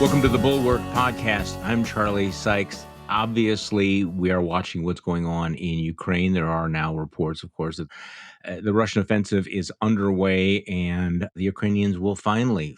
Welcome to the Bulwark podcast. I'm Charlie Sykes. Obviously, we are watching what's going on in Ukraine. There are now reports, of course, that the Russian offensive is underway and the Ukrainians will finally,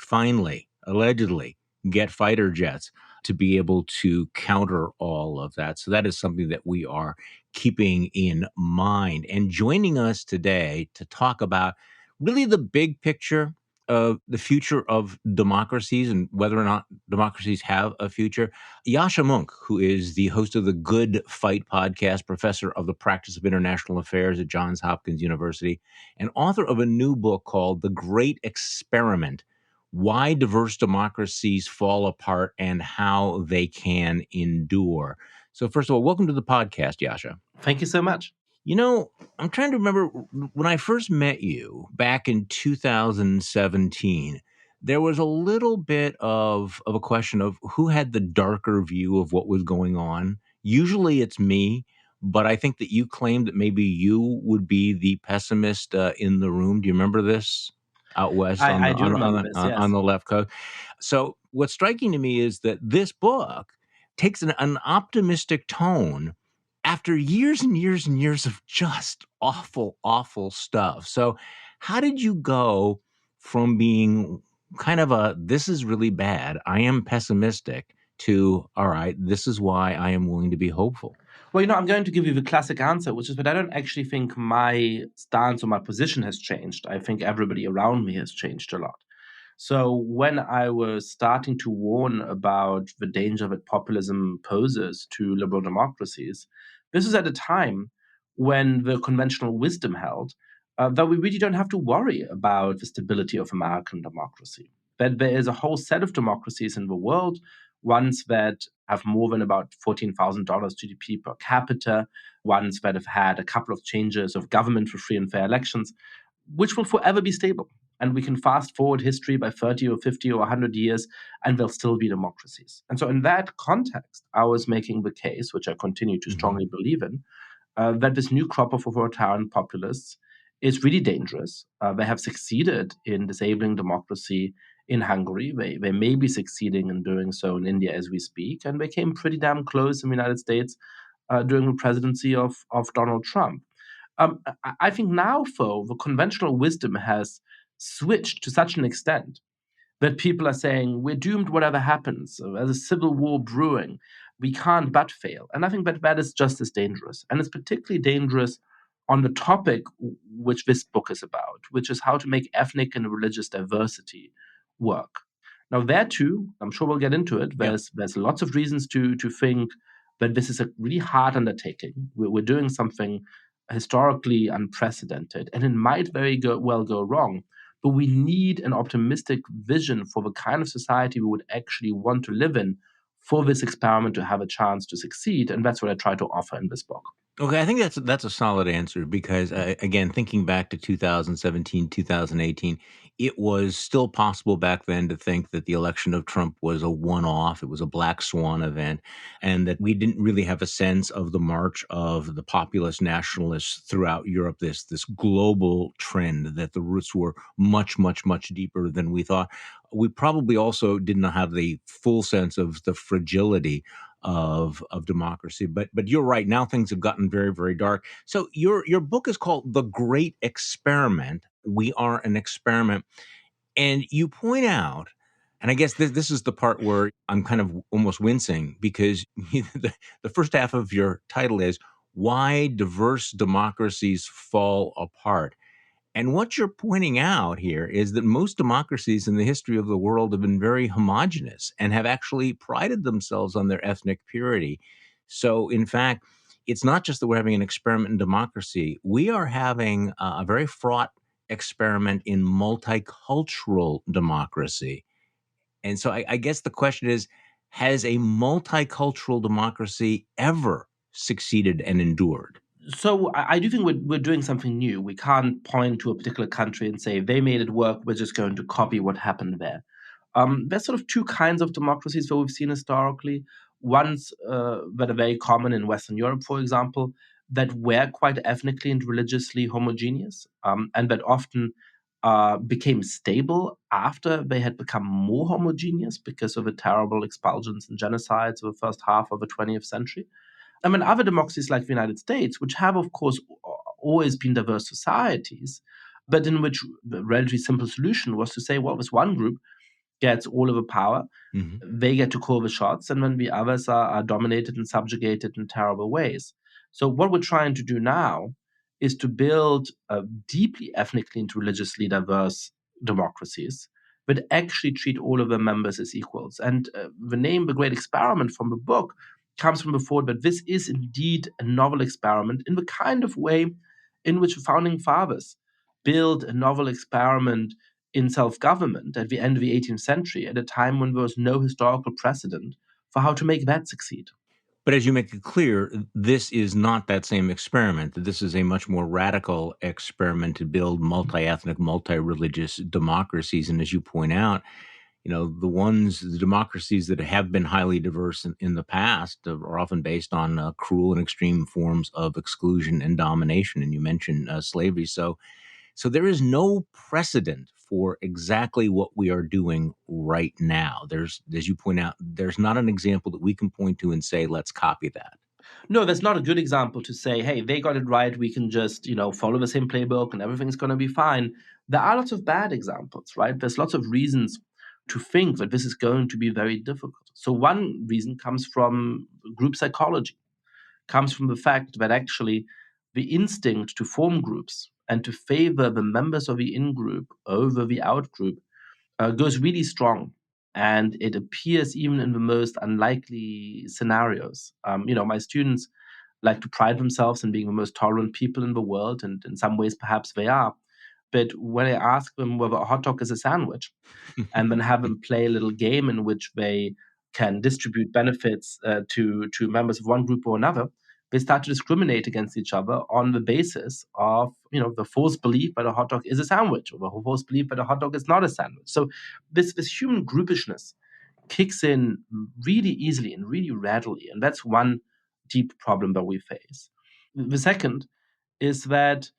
allegedly, get fighter jets to be able to counter all of that. So that is something that we are keeping in mind. And joining us today to talk about really the big picture of the future of democracies and whether or not democracies have a future. Yascha Mounk, who is the host of the Good Fight podcast, professor of the practice of international affairs at Johns Hopkins University, and author of a new book called The Great Experiment: Why Diverse Democracies Fall Apart and How They Can Endure. So first of all, welcome to the podcast, Yascha. Thank you so much. You know, I'm trying to remember when I first met you back in 2017, there was a little bit of a question of who had the darker view of what was going on. Usually it's me, but I think that you claimed that maybe you would be the pessimist in the room. Do you remember this out west on I the do remember this, on yes. the left coast? So what's striking to me is that this book takes an optimistic tone after years and years and years of just awful, awful stuff. So, how did you go from being kind of this is really bad, I am pessimistic, to, all right, this is why I am willing to be hopeful? Well, I'm going to give you the classic answer, which is that I don't actually think my stance or my position has changed. I think everybody around me has changed a lot. So when I was starting to warn about the danger that populism poses to liberal democracies, this is at a time when the conventional wisdom held that we really don't have to worry about the stability of American democracy. That there is a whole set of democracies in the world, ones that have more than about $14,000 GDP per capita, ones that have had a couple of changes of government for free and fair elections, which will forever be stable. And we can fast forward history by 30 or 50 or 100 years, and they'll still be democracies. And so, in that context, I was making the case, which I continue to Mhm. strongly believe in, that this new crop of authoritarian populists is really dangerous. They have succeeded in disabling democracy in Hungary. They may be succeeding in doing so in India as we speak. And they came pretty damn close in the United States during the presidency of Donald Trump. I think now, though, the conventional wisdom has switched to such an extent that people are saying we're doomed whatever happens. There's a civil war brewing. We can't but fail. And I think that is just as dangerous. And it's particularly dangerous on the topic which this book is about, which is how to make ethnic and religious diversity work. Now, there too, I'm sure we'll get into it. Yeah. There's lots of reasons to think that this is a really hard undertaking. We're doing something historically unprecedented, and it might well go wrong. But we need an optimistic vision for the kind of society we would actually want to live in for this experiment to have a chance to succeed. And that's what I try to offer in this book. Okay, I think that's a solid answer because again, thinking back to 2017, 2018, it was still possible back then to think that the election of Trump was a one-off, it was a black swan event, and that we didn't really have a sense of the march of the populist nationalists throughout Europe, this global trend, that the roots were much, much, much deeper than we thought. We probably also did not have the full sense of the fragility of democracy. But you're right. Now things have gotten very, very dark. So your book is called The Great Experiment. We are an experiment. And you point out, and I guess this is the part where I'm kind of almost wincing because the first half of your title is Why Diverse Democracies Fall Apart. And what you're pointing out here is that most democracies in the history of the world have been very homogenous and have actually prided themselves on their ethnic purity. So, in fact, it's not just that we're having an experiment in democracy, we are having a very fraught experiment in multicultural democracy. And so I guess the question is, has a multicultural democracy ever succeeded and endured? So I do think we're doing something new. We can't point to a particular country and say they made it work. We're just going to copy what happened there. There's sort of two kinds of democracies that we've seen historically. Ones that are very common in Western Europe, for example, that were quite ethnically and religiously homogeneous, and that often became stable after they had become more homogeneous because of the terrible expulsions and genocides of the first half of the 20th century. I mean, other democracies like the United States, which have, of course, always been diverse societies, but in which the relatively simple solution was to say, well, this one group gets all of the power, Mhm. they get to call the shots, and then the others are dominated and subjugated in terrible ways. So, what we're trying to do now is to build deeply ethnically and religiously diverse democracies, but actually treat all of their members as equals. And the name The Great Experiment from the book comes from the thought that this is indeed a novel experiment in the kind of way in which the founding fathers built a novel experiment in self government at the end of the 18th century, at a time when there was no historical precedent for how to make that succeed. But as you make it clear, this is not that same experiment. This is a much more radical experiment to build multi-ethnic, multi-religious democracies. And as you point out, the democracies that have been highly diverse in the past are often based on cruel and extreme forms of exclusion and domination. And you mentioned slavery. So there is no precedent for exactly what we are doing right now. There's, as you point out, there's not an example that we can point to and say, let's copy that. No, that's not a good example to say, hey, they got it right. We can just, follow the same playbook and everything's going to be fine. There are lots of bad examples, right? There's lots of reasons to think that this is going to be very difficult. So one reason comes from group psychology, comes from the fact that actually the instinct to form groups and to favor the members of the in group over the out group goes really strong. And it appears even in the most unlikely scenarios. My students like to pride themselves in being the most tolerant people in the world, and in some ways, perhaps they are. But when I ask them whether a hot dog is a sandwich, and then have them play a little game in which they can distribute benefits to members of one group or another, they start to discriminate against each other on the basis of the false belief that a hot dog is a sandwich, or the false belief that a hot dog is not a sandwich. So this human groupishness kicks in really easily and really readily, and that's one deep problem that we face. The second is that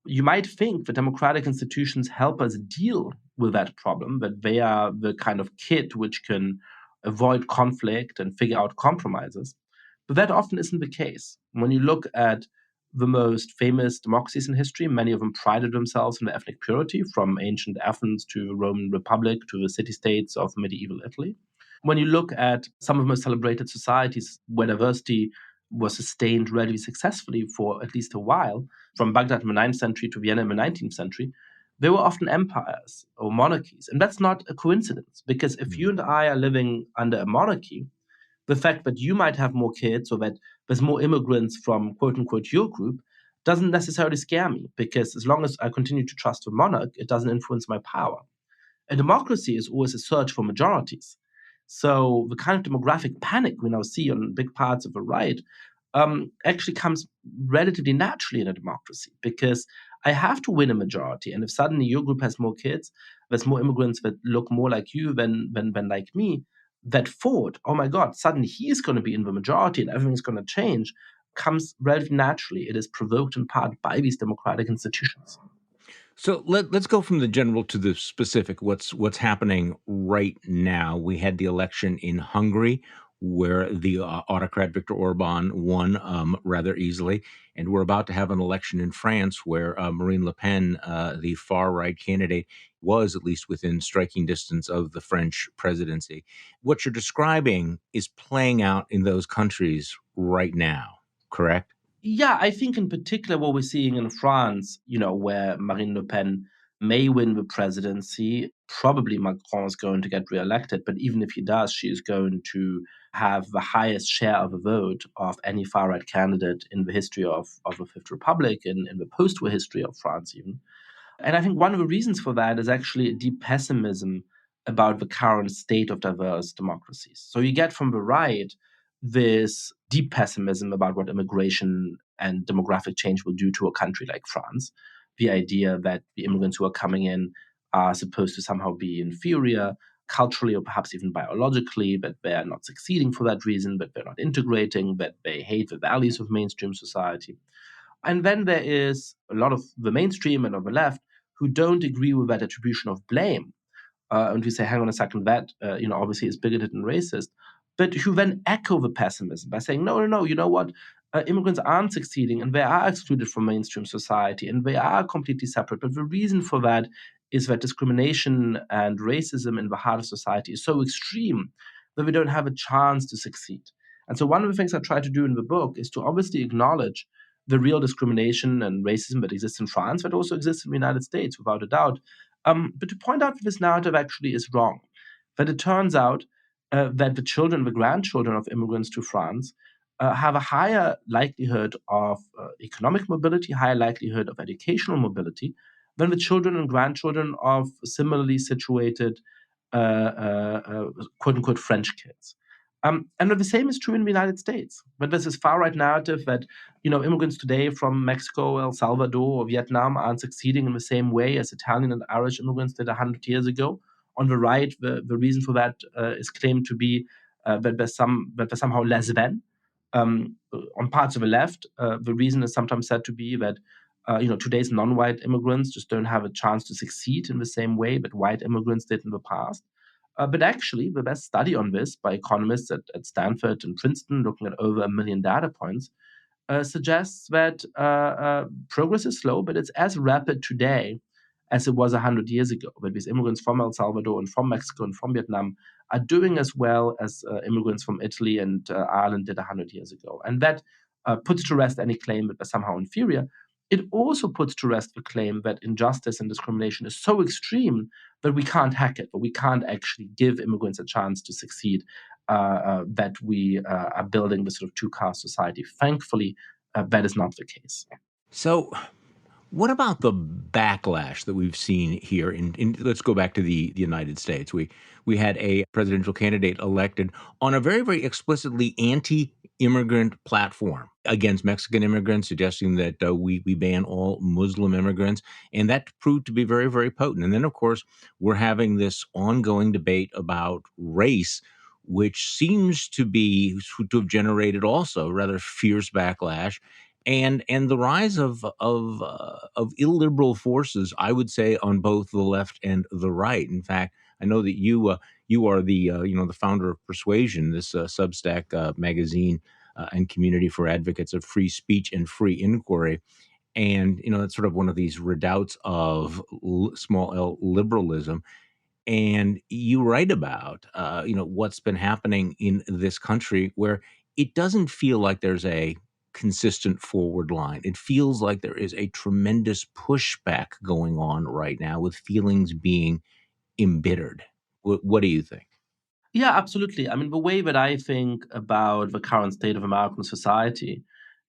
you might think that democratic institutions help us deal with that problem, that they are the kind of kit which can avoid conflict and figure out compromises. But that often isn't the case. When you look at the most famous democracies in history, many of them prided themselves on their ethnic purity, from ancient Athens to the Roman Republic to the city states of medieval Italy. When you look at some of the most celebrated societies where diversity was sustained relatively successfully for at least a while, from Baghdad in the 9th century to Vienna in the 19th century, they were often empires or monarchies. And that's not a coincidence, because if you and I are living under a monarchy, the fact that you might have more kids or that there's more immigrants from quote unquote your group doesn't necessarily scare me, because as long as I continue to trust the monarch, it doesn't influence my power. A democracy is always a search for majorities. So the kind of demographic panic we now see on big parts of the right actually comes relatively naturally in a democracy, because I have to win a majority. And if suddenly your group has more kids, there's more immigrants that look more like you than like me, that thought, oh my God, suddenly he is going to be in the majority and everything's going to change, comes relatively naturally. It is provoked in part by these democratic institutions. So let's go from the general to the specific. What's happening right now? We had the election in Hungary, where the autocrat Viktor Orban won rather easily, and we're about to have an election in France where Marine Le Pen, the far right candidate, was at least within striking distance of the French presidency. What you're describing is playing out in those countries right now, correct? Yeah, I think in particular what we're seeing in France, where Marine Le Pen may win the presidency, probably Macron is going to get reelected, but even if he does, she is going to have the highest share of the vote of any far right candidate in the history of the Fifth Republic, in the post war history of France, even. And I think one of the reasons for that is actually a deep pessimism about the current state of diverse democracies. So you get from the right this deep pessimism about what immigration and demographic change will do to a country like France. The idea that the immigrants who are coming in are supposed to somehow be inferior culturally or perhaps even biologically, that they are not succeeding for that reason, that they're not integrating, that they hate the values of mainstream society. And then there is a lot of the mainstream and of the left who don't agree with that attribution of blame, and we say, hang on a second, that obviously is bigoted and racist, but who then echo the pessimism by saying, no, no, no, you know what? Immigrants aren't succeeding and they are excluded from mainstream society and they are completely separate. But the reason for that is that discrimination and racism in the heart of society is so extreme that we don't have a chance to succeed. And so one of the things I try to do in the book is to obviously acknowledge the real discrimination and racism that exists in France, that also exists in the United States, without a doubt. But to point out that this narrative actually is wrong, that it turns out that the children, the grandchildren of immigrants to France have a higher likelihood of economic mobility, higher likelihood of educational mobility than the children and grandchildren of similarly situated quote unquote French kids. And the same is true in the United States. But there's this far right narrative that immigrants today from Mexico, El Salvador, or Vietnam aren't succeeding in the same way as Italian and Irish immigrants did 100 years ago. On the right, the reason for that is claimed to be that they're somehow less than. On parts of the left, the reason is sometimes said to be that today's non-white immigrants just don't have a chance to succeed in the same way that white immigrants did in the past. But actually, the best study on this by economists at Stanford and Princeton, looking at over 1 million data points, suggests that progress is slow, but it's as rapid today as it was 100 years ago. But these immigrants from El Salvador and from Mexico and from Vietnam are doing as well as immigrants from Italy and Ireland did 100 years ago. And that puts to rest any claim that they're somehow inferior. It also puts to rest the claim that injustice and discrimination is so extreme that we can't hack it, but we can't actually give immigrants a chance to succeed, that we are building this sort of two-caste society. Thankfully, that is not the case. So, what about the backlash that we've seen here let's go back to the United States. We had a presidential candidate elected on a very, very explicitly anti-immigrant platform against Mexican immigrants, suggesting that we ban all Muslim immigrants, and that proved to be very, very potent. And then, of course, we're having this ongoing debate about race, which seems to have generated also rather fierce backlash and the rise of illiberal forces, I would say, on both the left and the right. In fact, I know that you are the founder of Persuasion, this Substack magazine and community for advocates of free speech and free inquiry. And it's sort of one of these redoubts of small L liberalism. And you write about what's been happening in this country, where it doesn't feel like there's a consistent forward line. It feels like there is a tremendous pushback going on right now, with feelings being embittered. What do you think? Yeah, absolutely. I mean, the way that I think about the current state of American society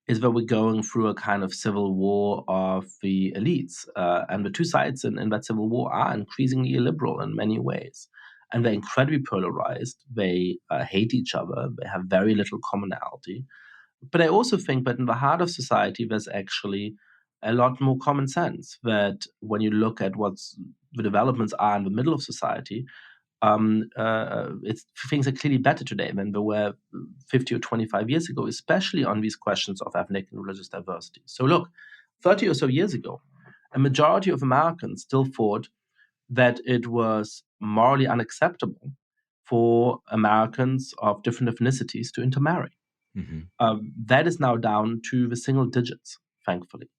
is that we're going through a kind of civil war of the elites. And the two sides in that civil war are increasingly illiberal in many ways. And they're incredibly polarized. They hate each other. They have very little commonality. But I also think that in the heart of society, there's actually a lot more common sense. That when you look at what's the developments are in the middle of society, things are clearly better today than they were 50 or 25 years ago, especially on these questions of ethnic and religious diversity. So look, 30 or so years ago, a majority of Americans still thought that it was morally unacceptable for Americans of different ethnicities to intermarry. Hmm. That is now down to the single digits, thankfully.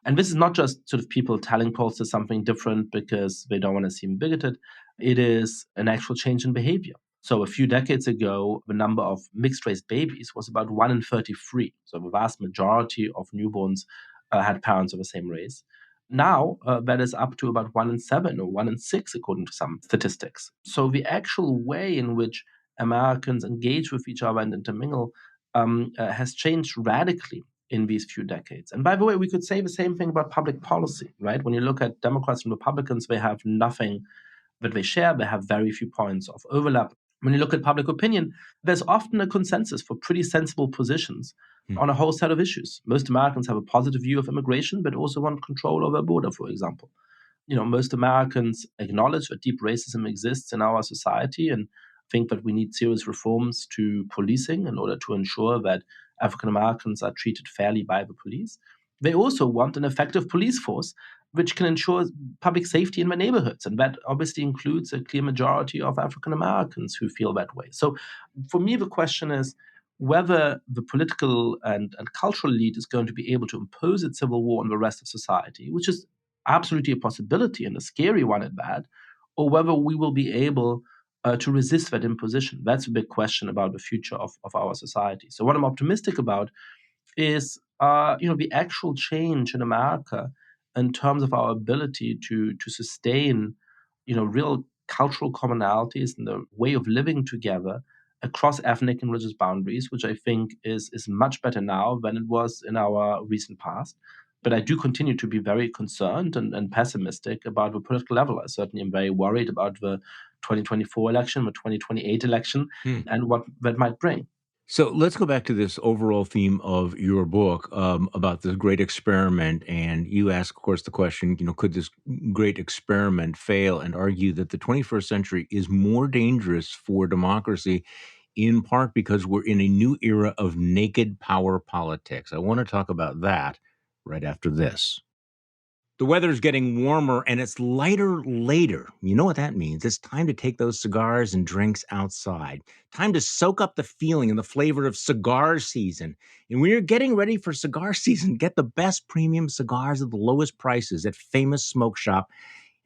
And this is not just sort of people telling pollsters something different because they don't want to seem bigoted. It is an actual change in behavior. So a few decades ago, the number of mixed-race babies was about 1 in 33. So the vast majority of newborns had parents of the same race. Now, that is up to about 1 in 7 or 1 in 6, according to some statistics. So the actual way in which Americans engage with each other and intermingle has changed radically in these few decades. And by the way, we could say the same thing about public policy, right? When you look at Democrats and Republicans, they have nothing that they share. They have very few points of overlap. When you look at public opinion, there's often a consensus for pretty sensible positions on a whole set of issues. Most Americans have a positive view of immigration, but also want control over a border, for example. Most Americans acknowledge that deep racism exists in our society and think that we need serious reforms to policing in order to ensure that African Americans are treated fairly by the police. They also want an effective police force which can ensure public safety in their neighborhoods. And that obviously includes a clear majority of African Americans who feel that way. So for me, the question is whether the political and cultural elite is going to be able to impose its civil war on the rest of society, which is absolutely a possibility and a scary one at that, or whether we will be able to resist that imposition. That's a big question about the future of our society. So what I'm optimistic about is the actual change in America in terms of our ability to sustain real cultural commonalities and the way of living together across ethnic and religious boundaries, which I think is much better now than it was in our recent past. But I do continue to be very concerned and pessimistic about the political level. I certainly am very worried about the 2024 election, the 2028 election, Hmm. and what that might bring. So let's go back to this overall theme of your book about the great experiment. And you ask, of course, the question, could this great experiment fail, and argue that the 21st century is more dangerous for democracy, in part because we're in a new era of naked power politics. I want to talk about that right after this. The weather's getting warmer and it's lighter later. You know what that means? It's time to take those cigars and drinks outside. Time to soak up the feeling and the flavor of cigar season. And when you're getting ready for cigar season, get the best premium cigars at the lowest prices at Famous Smoke Shop,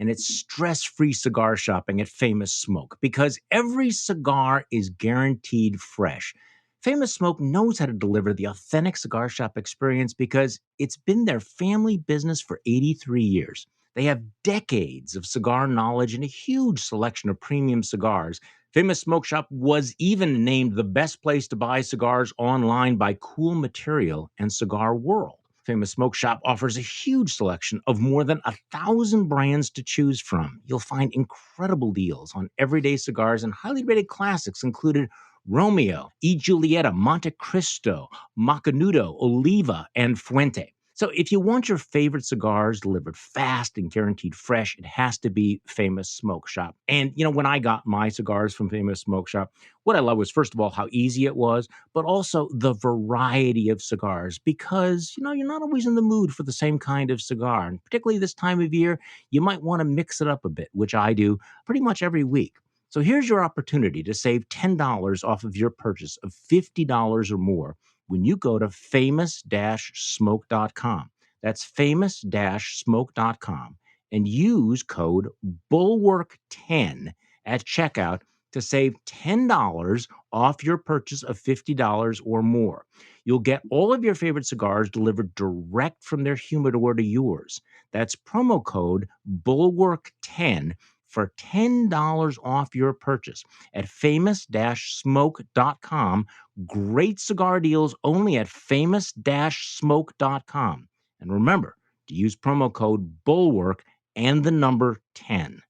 and it's stress-free cigar shopping at Famous Smoke because every cigar is guaranteed fresh. Famous Smoke knows how to deliver the authentic cigar shop experience because it's been their family business for 83 years. They have decades of cigar knowledge and a huge selection of premium cigars. Famous Smoke Shop was even named the best place to buy cigars online by Cool Material and Cigar World. Famous Smoke Shop offers a huge selection of more than 1,000 brands to choose from. You'll find incredible deals on everyday cigars and highly rated classics included Romeo, E. Giulietta, Monte Cristo, Macanudo, Oliva, and Fuente. So if you want your favorite cigars delivered fast and guaranteed fresh, it has to be Famous Smoke Shop. And, when I got my cigars from Famous Smoke Shop, what I love was, first of all, how easy it was, but also the variety of cigars because, you're not always in the mood for the same kind of cigar. And particularly this time of year, you might want to mix it up a bit, which I do pretty much every week. So here's your opportunity to save $10 off of your purchase of $50 or more when you go to famous-smoke.com. That's famous-smoke.com and use code BULWARK10 at checkout to save $10 off your purchase of $50 or more. You'll get all of your favorite cigars delivered direct from their humidor to yours. That's promo code BULWARK10 for $10 off your purchase at famous-smoke.com. Great cigar deals only at famous-smoke.com. And remember to use promo code BULWARK and the number 10.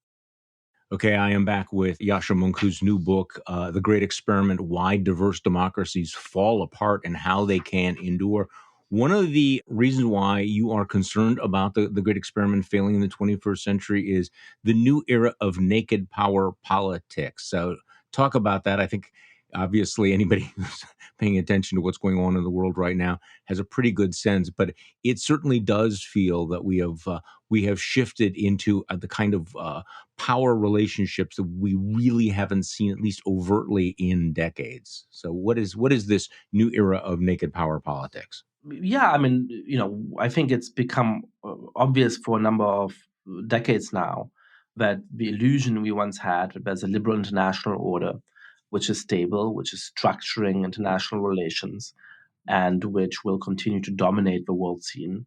Okay, I am back with Yascha Mounk, whose new book, The Great Experiment, Why Diverse Democracies Fall Apart and How They Can Endure. One of the reasons why you are concerned about the Great Experiment failing in the 21st century is the new era of naked power politics. So talk about that. I think obviously anybody who's paying attention to what's going on in the world right now has a pretty good sense, but it certainly does feel that we have shifted into the kind of power relationships that we really haven't seen, at least overtly, in decades. So what is this new era of naked power politics? Yeah, I mean, I think it's become obvious for a number of decades now that the illusion we once had that there's a liberal international order, which is stable, which is structuring international relations, and which will continue to dominate the world scene,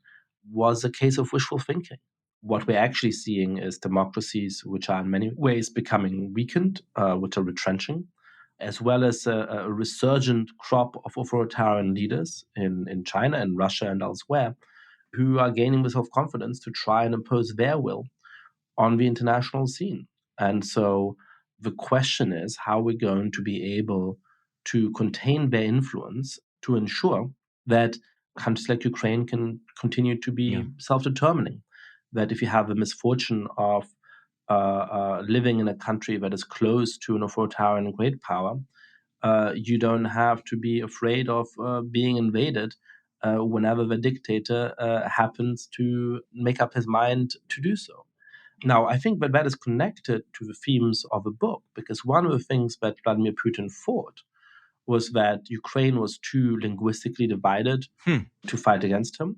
was a case of wishful thinking. What we're actually seeing is democracies which are in many ways becoming weakened, which are retrenching, as well as a resurgent crop of authoritarian leaders in China and Russia and elsewhere who are gaining the self confidence to try and impose their will on the international scene. And so the question is how we're going to be able to contain their influence to ensure that countries like Ukraine can continue to Yeah. be self determining. That if you have the misfortune of living in a country that is close to an authoritarian great power, you don't have to be afraid of being invaded whenever the dictator happens to make up his mind to do so. Now, I think that is connected to the themes of the book, because one of the things that Vladimir Putin fought was that Ukraine was too linguistically divided to fight against him.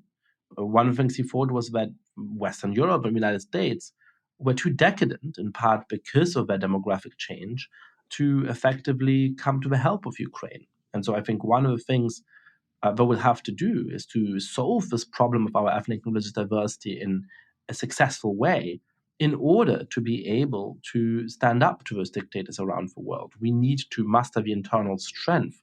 One of the things he fought was that Western Europe and the United States were too decadent, in part because of their demographic change, to effectively come to the help of Ukraine. And so I think one of the things that we'll have to do is to solve this problem of our ethnic and religious diversity in a successful way in order to be able to stand up to those dictators around the world. We need to muster the internal strength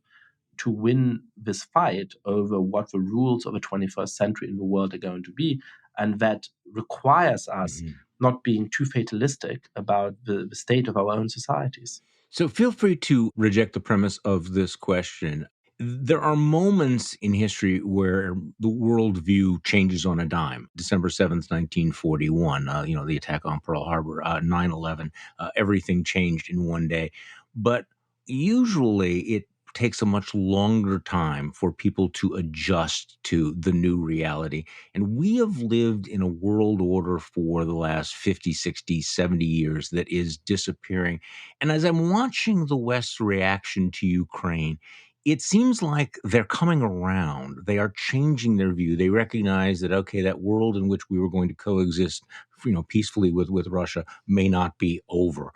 to win this fight over what the rules of the 21st century in the world are going to be. And that requires us not being too fatalistic about the state of our own societies. So feel free to reject the premise of this question. There are moments in history where the worldview changes on a dime. December 7th, 1941, the attack on Pearl Harbor, 9/11, everything changed in one day. But usually it takes a much longer time for people to adjust to the new reality. And we have lived in a world order for the last 50, 60, 70 years that is disappearing. And as I'm watching the West's reaction to Ukraine, it seems like they're coming around. They are changing their view. They recognize that, okay, that world in which we were going to coexist, peacefully with Russia may not be over.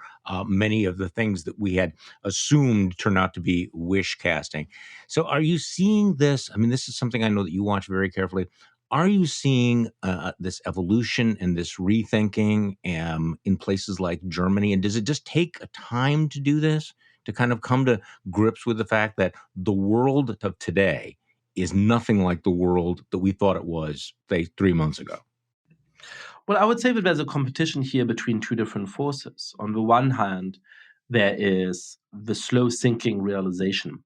Many of the things that we had assumed turned out to be wish casting. So are you seeing this? I mean, this is something I know that you watch very carefully. Are you seeing this evolution and this rethinking in places like Germany? And does it just take a time to do this, to kind of come to grips with the fact that the world of today is nothing like the world that we thought it was, say, 3 months ago? Well, I would say that there's a competition here between two different forces. On the one hand, there is the slow sinking realization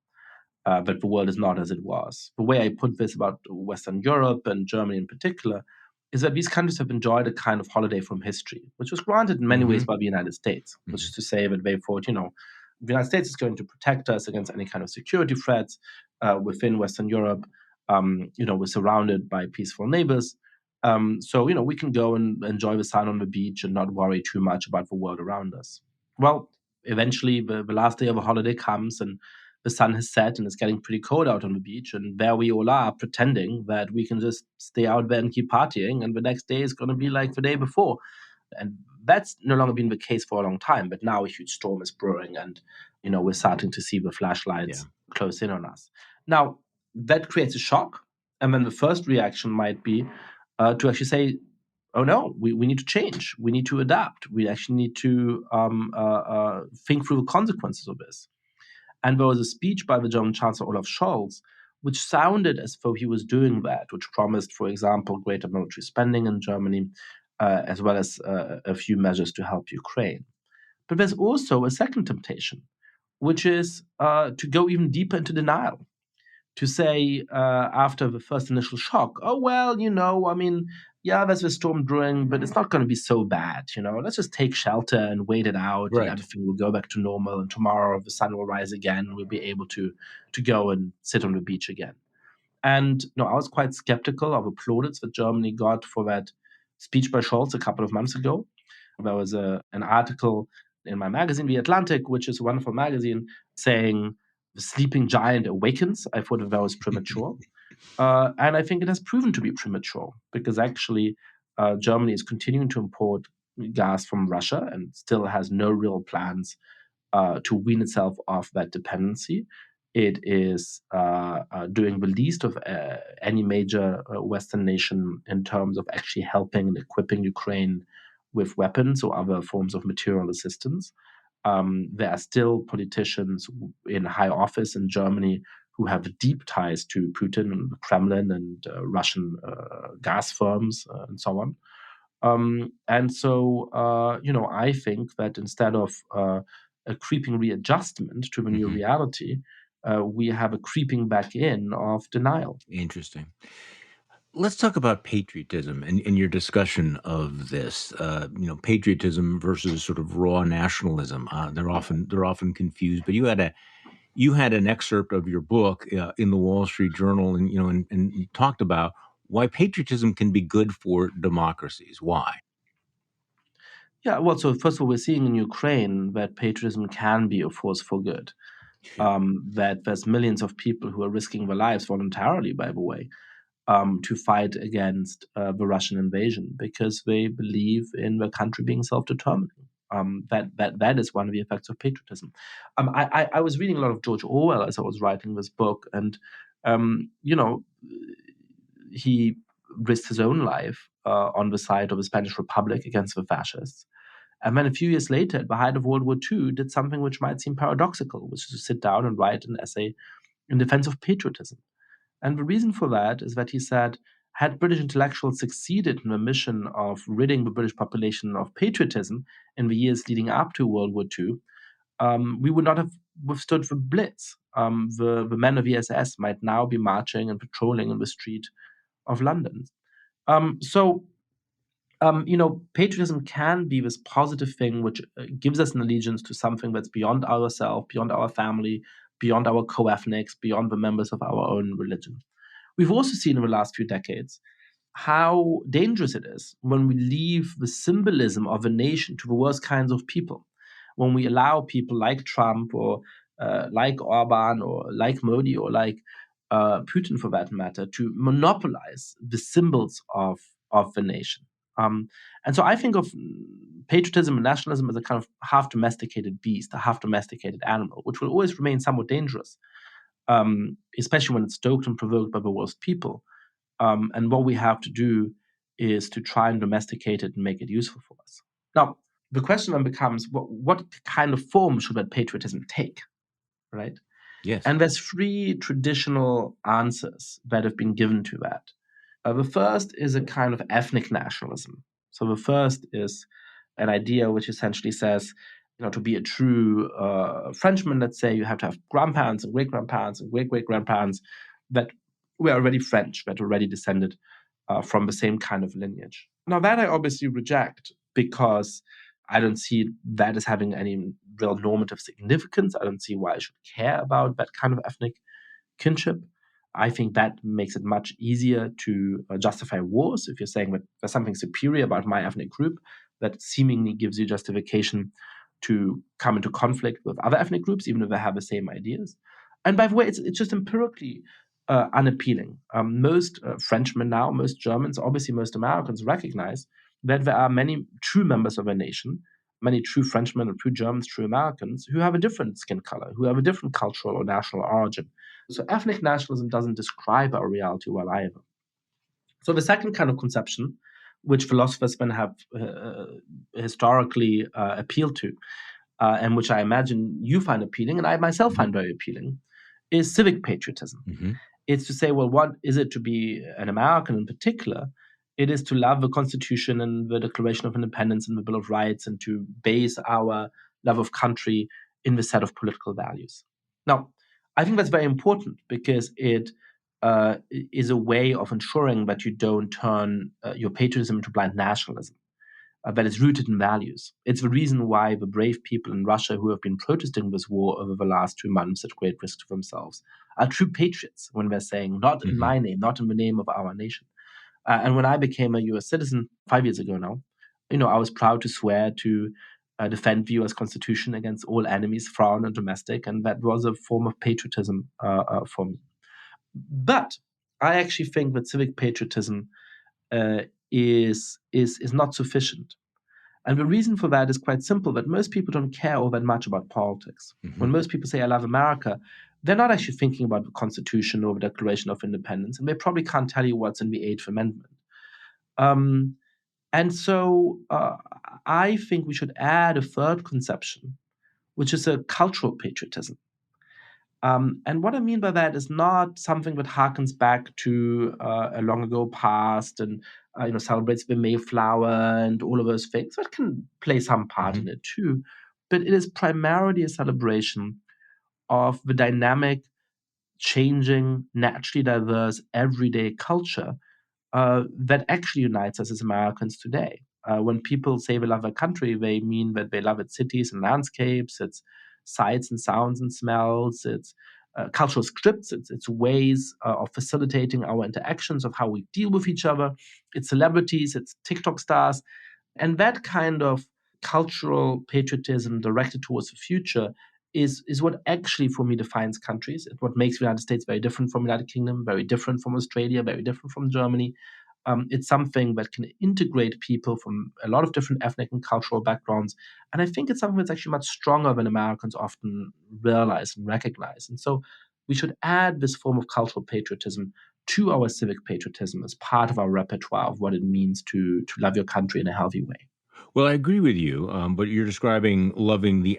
that the world is not as it was. The way I put this about Western Europe and Germany in particular is that these countries have enjoyed a kind of holiday from history, which was granted in many ways by the United States, which is to say that they thought, the United States is going to protect us against any kind of security threats within Western Europe. We're surrounded by peaceful neighbors. So we can go and enjoy the sun on the beach and not worry too much about the world around us. Well, eventually the last day of a holiday comes and the sun has set and it's getting pretty cold out on the beach. And there we all are pretending that we can just stay out there and keep partying. And the next day is going to be like the day before. And that's no longer been the case for a long time. But now a huge storm is brewing and, we're starting to see the flashlights close in on us. Now, that creates a shock. And then the first reaction might be to actually say, oh no, we need to change. We need to adapt. We actually need to think through the consequences of this. And there was a speech by the German Chancellor Olaf Scholz, which sounded as though he was doing that, which promised, for example, greater military spending in Germany, as well as a few measures to help Ukraine. But there's also a second temptation, which is to go even deeper into denial, to say after the first initial shock, oh, well, there's a storm brewing, but it's not going to be so bad. Let's just take shelter and wait it out, Right. and everything will go back to normal. And tomorrow the sun will rise again. And we'll be able to go and sit on the beach again. And I was quite skeptical of the plaudits that Germany got for that speech by Scholz a couple of months ago. There was an article in my magazine, The Atlantic, which is a wonderful magazine, saying the sleeping giant awakens. I thought that was premature. And I think it has proven to be premature because actually Germany is continuing to import gas from Russia and still has no real plans to wean itself off that dependency. It is doing the least of any major Western nation in terms of actually helping and equipping Ukraine with weapons or other forms of material assistance. There are still politicians in high office in Germany who have deep ties to Putin and the Kremlin and Russian gas firms and so on. And so, I think that instead of a creeping readjustment to the new reality, we have a creeping back in of denial. Interesting. Let's talk about patriotism and your discussion of this. Patriotism versus sort of raw nationalism. They're often confused. But you had You had an excerpt of your book in the Wall Street Journal, and and talked about why patriotism can be good for democracies. Why? Yeah, well, so first of all, we're seeing in Ukraine that patriotism can be a force for good. Yeah. That there's millions of people who are risking their lives voluntarily, by the way, to fight against the Russian invasion because they believe in the country being self-determining. That is one of the effects of patriotism. I was reading a lot of George Orwell as I was writing this book, and you know, he risked his own life on the side of the Spanish Republic against the fascists. And then a few years later, at the height of World War II, did something which might seem paradoxical, which is to sit down and write an essay in defense of patriotism. And the reason for that is that he said, had British intellectuals succeeded in the mission of ridding the British population of patriotism in the years leading up to World War II, we would not have withstood the Blitz. The men of the SS might now be marching and patrolling in the street of London. So patriotism can be this positive thing which gives us an allegiance to something that's beyond ourselves, beyond our family, beyond our co-ethnics, beyond the members of our own religion. We've also seen in the last few decades how dangerous it is when we leave the symbolism of a nation to the worst kinds of people, when we allow people like Trump or like Orban or like Modi or like Putin, for that matter, to monopolize the symbols of the nation. And so I think of patriotism and nationalism as a kind of half domesticated beast, a half domesticated animal, which will always remain somewhat dangerous, especially when it's stoked and provoked by the worst people. And what we have to do is to try and domesticate it and make it useful for us. Now, the question then becomes, what kind of form should that patriotism take, right? Yes. And there's three traditional answers that have been given to that. The first is a kind of ethnic nationalism. So the first is an idea which essentially says, to be a true Frenchman, let's say, you have to have grandparents and great grandparents and great great grandparents that were already French, that already descended from the same kind of lineage. Now, that I obviously reject because I don't see that as having any real normative significance. I don't see why I should care about that kind of ethnic kinship. I think that makes it much easier to justify wars. If you're saying that there's something superior about my ethnic group, that seemingly gives you justification to come into conflict with other ethnic groups, even if they have the same ideas. And by the way, it's just empirically unappealing. Most Frenchmen now, most Germans, obviously most Americans recognize that there are many true members of a nation, many true Frenchmen or true Germans, true Americans, who have a different skin color, who have a different cultural or national origin. So ethnic nationalism doesn't describe our reality well either. So the second kind of conception, which philosophers then have historically appealed to, and which I imagine you find appealing, and I myself Mhm. find very appealing, is civic patriotism. Mhm. It's to say, well, what is it to be an American in particular? It is to love the Constitution and the Declaration of Independence and the Bill of Rights and to base our love of country in the set of political values. Now, I think that's very important because it is a way of ensuring that you don't turn your patriotism into blind nationalism, that is rooted in values. It's the reason why the brave people in Russia who have been protesting this war over the last 2 months at great risk to themselves are true patriots when they're saying, not in Mhm. my name, not in the name of our nation. And when I became a US citizen 5 years ago now, I was proud to swear to defend the US Constitution against all enemies, foreign and domestic, and that was a form of patriotism for me. But I actually think that civic patriotism uh, is not sufficient. And the reason for that is quite simple, that most people don't care all that much about politics. When Mhm. most people say, I love America, they're not actually thinking about the Constitution or the Declaration of Independence, and they probably can't tell you what's in the Eighth Amendment. Um, and so I think we should add a third conception, which is a cultural patriotism. And what I mean by that is not something that harkens back to a long ago past and celebrates the Mayflower and all of those things. That can play some part in Mhm. it too, but it is primarily a celebration of the dynamic, changing, naturally diverse, everyday culture that actually unites us as Americans today. When people say they love their country, they mean that they love its cities and landscapes, its sights and sounds and smells, it's cultural scripts, it's ways of facilitating our interactions, of how we deal with each other, it's celebrities, it's TikTok stars, and that kind of cultural patriotism directed towards the future is what actually for me defines countries. It's what makes the United States very different from the United Kingdom, very different from Australia, very different from Germany. It's something that can integrate people from a lot of different ethnic and cultural backgrounds. And I think it's something that's actually much stronger than Americans often realize and recognize. And so we should add this form of cultural patriotism to our civic patriotism as part of our repertoire of what it means to love your country in a healthy way. Well, I agree with you, but you're describing loving the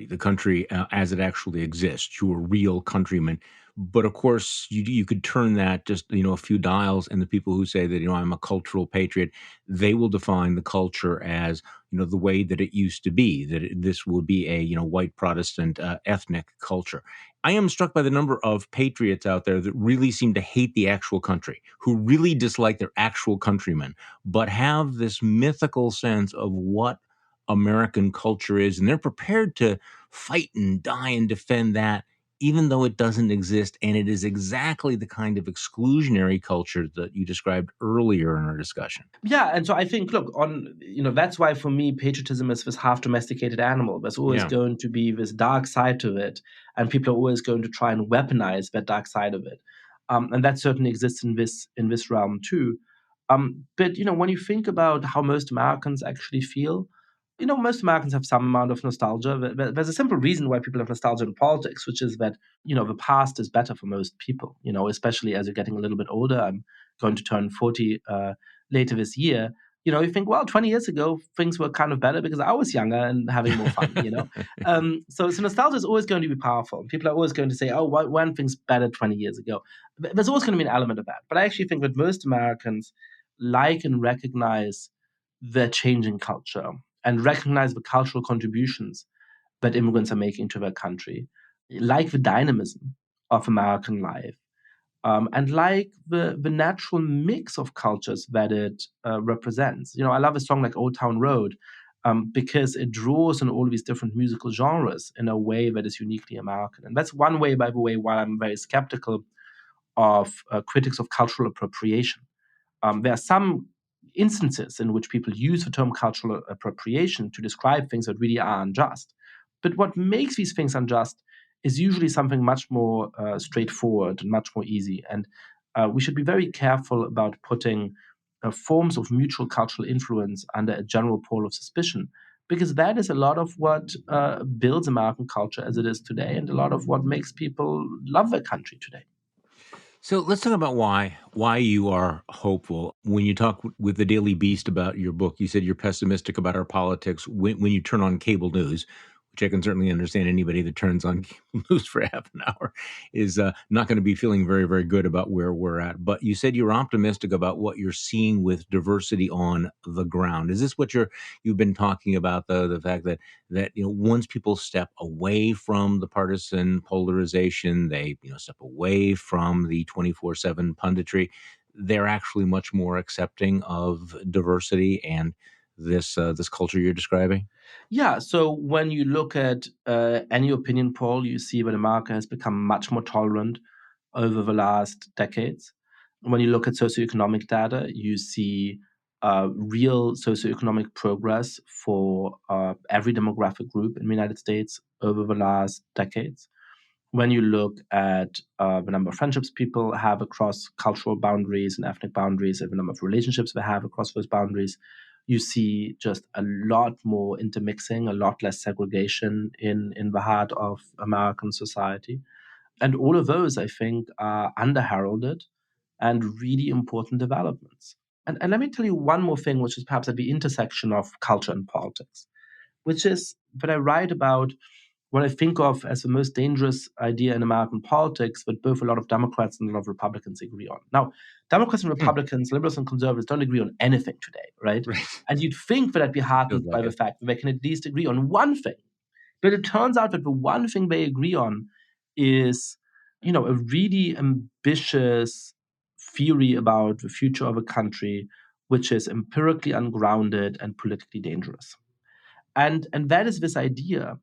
country as it actually exists, your real countrymen. But of course, you could turn that just a few dials, and the people who say that I'm a cultural patriot, they will define the culture as the way that it used to be. That this will be a white Protestant ethnic culture. I am struck by the number of patriots out there that really seem to hate the actual country, who really dislike their actual countrymen but have this mythical sense of what American culture is. And they're prepared to fight and die and defend that, even though it doesn't exist. And it is exactly the kind of exclusionary culture that you described earlier in our discussion. Yeah, and so I think, look, that's why for me, patriotism is this half domesticated animal. There's always Yeah. going to be this dark side to it, and people are always going to try and weaponize that dark side of it. And that certainly exists in this realm too. But when you think about how most Americans actually feel, most Americans have some amount of nostalgia. There's a simple reason why people have nostalgia in politics, which is that the past is better for most people. Especially as you're getting a little bit older. I'm going to turn 40 later this year. You think, well, 20 years ago things were kind of better because I was younger and having more fun. So nostalgia is always going to be powerful. People are always going to say, oh, why weren't things better 20 years ago? There's always going to be an element of that. But I actually think that most Americans like and recognize the changing culture and recognize the cultural contributions that immigrants are making to their country, like the dynamism of American life, and like the natural mix of cultures that it represents. I love a song like Old Town Road because it draws on all of these different musical genres in a way that is uniquely American. And that's one way, by the way, why I'm very skeptical of critics of cultural appropriation. There are some instances in which people use the term cultural appropriation to describe things that really are unjust. But what makes these things unjust is usually something much more straightforward and much more easy. And we should be very careful about putting forms of mutual cultural influence under a general pole of suspicion, because that is a lot of what builds American culture as it is today, and a lot of what makes people love their country today. So let's talk about why you are hopeful. When you talk with the Daily Beast about your book, you said you're pessimistic about our politics when you turn on cable news, which I can certainly understand. Anybody that turns on cable news for half an hour is not going to be feeling very, very good about where we're at. But you said you're optimistic about what you're seeing with diversity on the ground. Is this what you've been talking about, the fact that once people step away from the partisan polarization, they step away from the 24/7 punditry, they're actually much more accepting of diversity and this culture you're describing? Yeah, so when you look at any opinion poll, you see that America has become much more tolerant over the last decades. When you look at socioeconomic data, you see real socioeconomic progress for every demographic group in the United States over the last decades. When you look at the number of friendships people have across cultural boundaries and ethnic boundaries, and the number of relationships they have across those boundaries, you see just a lot more intermixing, a lot less segregation in the heart of American society. And all of those, I think, are under-heralded and really important developments. And let me tell you one more thing, which is perhaps at the intersection of culture and politics, which is that I write about what I think of as the most dangerous idea in American politics that both a lot of Democrats and a lot of Republicans agree on. Now, Democrats and Hmm. Republicans, liberals and conservatives don't agree on anything today, right? Right. And you'd think that I'd be Feels heartened by like the it. fact that they can at least agree on one thing. But it turns out that the one thing they agree on is, a really ambitious theory about the future of a country, which is empirically ungrounded and politically dangerous. And that is this idea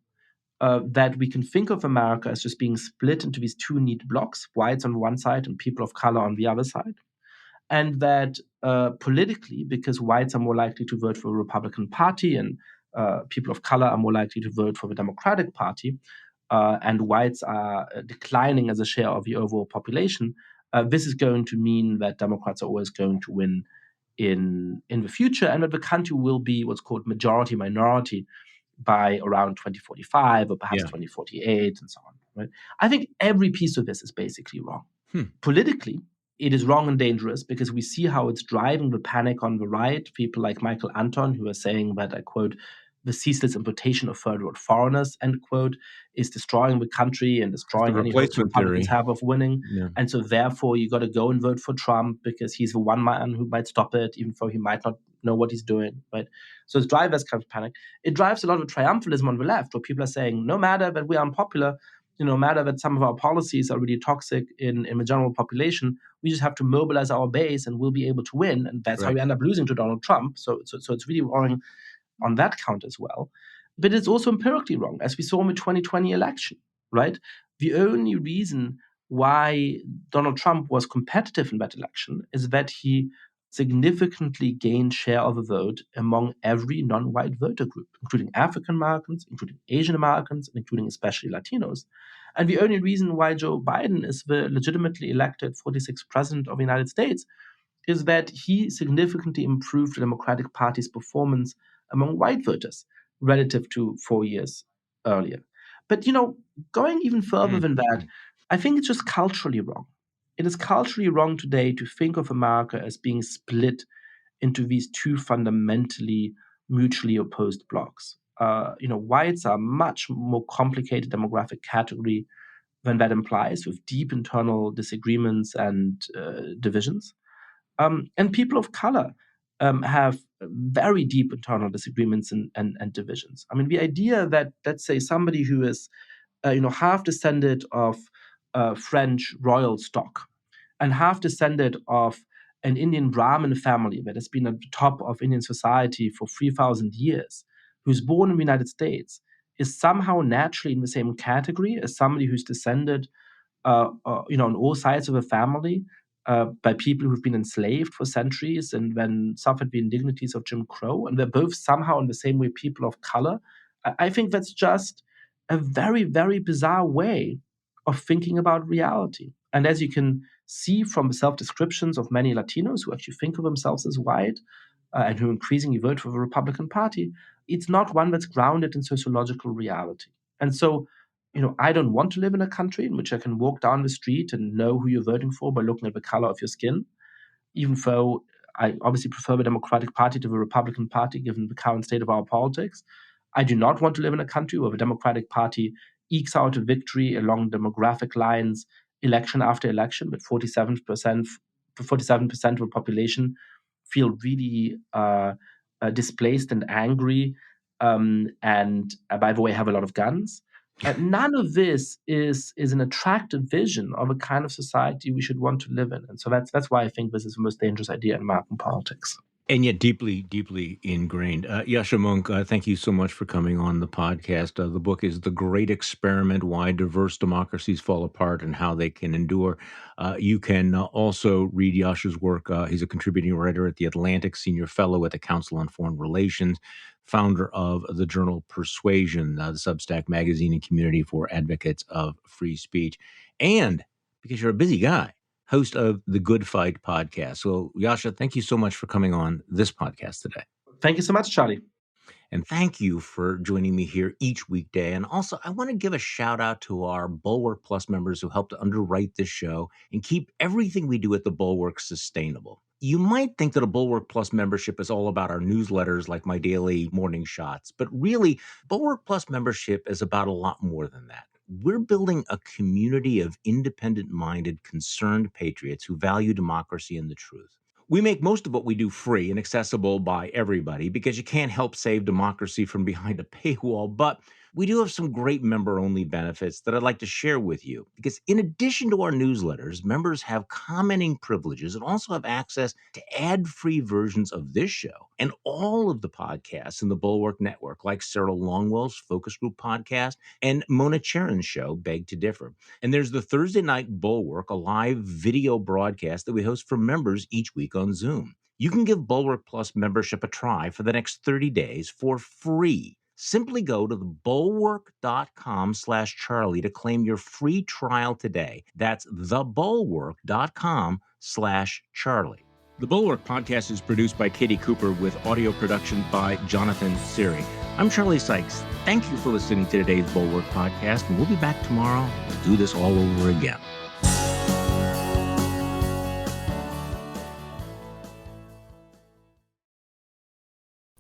that we can think of America as just being split into these two neat blocks, whites on one side and people of color on the other side. And that politically, because whites are more likely to vote for the Republican Party and people of color are more likely to vote for the Democratic Party, and whites are declining as a share of the overall population, this is going to mean that Democrats are always going to win in the future, and that the country will be what's called majority minority by around 2045 or perhaps Yeah. 2048 and so on. Right? I think every piece of this is basically wrong. Hmm. Politically, it is wrong and dangerous because we see how it's driving the panic on the right. People like Michael Anton, who are saying that, I quote, the ceaseless importation of third world foreigners, end quote, is destroying the country and It's the destroying any hopes replacement Republicans theory. have of winning. Yeah. And so therefore you got to go and vote for Trump because he's the one man who might stop it, even though he might not know what he's doing. Right. So it's drives kind of panic. It drives a lot of triumphalism on the left, where people are saying, no matter that we are unpopular, no matter that some of our policies are really toxic in the general population, we just have to mobilize our base and we'll be able to win. And that's how Right. we end up losing to Donald Trump. So it's really wrong on that count as well. But it's also empirically wrong, as we saw in the 2020 election, right? The only reason why Donald Trump was competitive in that election is that he significantly gained share of the vote among every non-white voter group, including African Americans, including Asian Americans, and including especially Latinos. And the only reason why Joe Biden is the legitimately elected 46th president of the United States is that he significantly improved the Democratic Party's performance among white voters relative to 4 years earlier. But going even further than that, I think it's just culturally wrong. It is culturally wrong today to think of America as being split into these two fundamentally mutually opposed blocs. Whites are a much more complicated demographic category than that implies, with deep internal disagreements and divisions. And people of color have very deep internal disagreements and divisions. I mean, the idea that, let's say, somebody who is, half descended of French royal stock and half descended of an Indian Brahmin family that has been at the top of Indian society for 3,000 years, who's born in the United States, is somehow naturally in the same category as somebody who's descended on all sides of the family by people who've been enslaved for centuries and then suffered the indignities of Jim Crow, and they're both somehow in the same way people of color. I think that's just a very, very bizarre way of thinking about reality. And as you can see from the self descriptions of many Latinos who actually think of themselves as white and who increasingly vote for the Republican Party, it's not one that's grounded in sociological reality. And so I don't want to live in a country in which I can walk down the street and know who you're voting for by looking at the color of your skin, even though I obviously prefer the Democratic Party to the Republican Party, given the current state of our politics. I do not want to live in a country where the Democratic Party ekes out a victory along demographic lines, election after election, but 47% of the population feel really displaced and angry, and by the way, have a lot of guns. None of this is an attractive vision of a kind of society we should want to live in, and so that's why I think this is the most dangerous idea in American politics. And yet deeply, deeply ingrained. Yascha Mounk, thank you so much for coming on the podcast. The book is The Great Experiment, Why Diverse Democracies Fall Apart and How They Can Endure. You can also read Yascha's work. He's a contributing writer at The Atlantic, senior fellow at the Council on Foreign Relations, founder of the journal Persuasion, the Substack magazine and community for advocates of free speech. And because you're a busy guy, host of the Good Fight podcast. So, Yascha, thank you so much for coming on this podcast today. Thank you so much, Charlie. And thank you for joining me here each weekday. And also, I want to give a shout out to our Bulwark Plus members who helped to underwrite this show and keep everything we do at the Bulwark sustainable. You might think that a Bulwark Plus membership is all about our newsletters like my daily morning shots, but really, Bulwark Plus membership is about a lot more than that. We're building a community of independent-minded, concerned patriots who value democracy and the truth. We make most of what we do free and accessible by everybody because you can't help save democracy from behind a paywall, but we do have some great member-only benefits that I'd like to share with you. Because in addition to our newsletters, members have commenting privileges and also have access to ad-free versions of this show and all of the podcasts in the Bulwark Network, like Sarah Longwell's Focus Group podcast and Mona Charon's show, Beg to Differ. And there's the Thursday Night Bulwark, a live video broadcast that we host for members each week on Zoom. You can give Bulwark Plus membership a try for the next 30 days for free. Simply go to thebulwark.com/Charlie to claim your free trial today. That's thebulwark.com/Charlie. The Bulwark podcast is produced by Katie Cooper with audio production by Jonathan Siri. I'm Charlie Sykes. Thank you for listening to today's Bulwark podcast, and we'll be back tomorrow to do this all over again.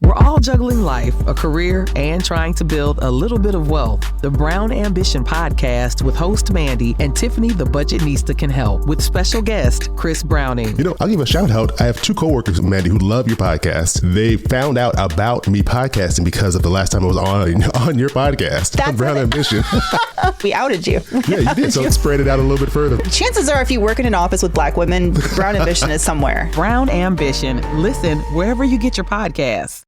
We're all juggling life, a career, and trying to build a little bit of wealth. The Brown Ambition podcast with host Mandy and Tiffany the Budgetnista can help with special guest Chris Browning. I'll give a shout out. I have two coworkers, Mandy, who love your podcast. They found out about me podcasting because of the last time I was on your podcast. That's Brown Ambition. We outed you. Yeah, you did. So spread it out a little bit further. Chances are if you work in an office with Black women, Brown Ambition is somewhere. Brown Ambition. Listen wherever you get your podcasts.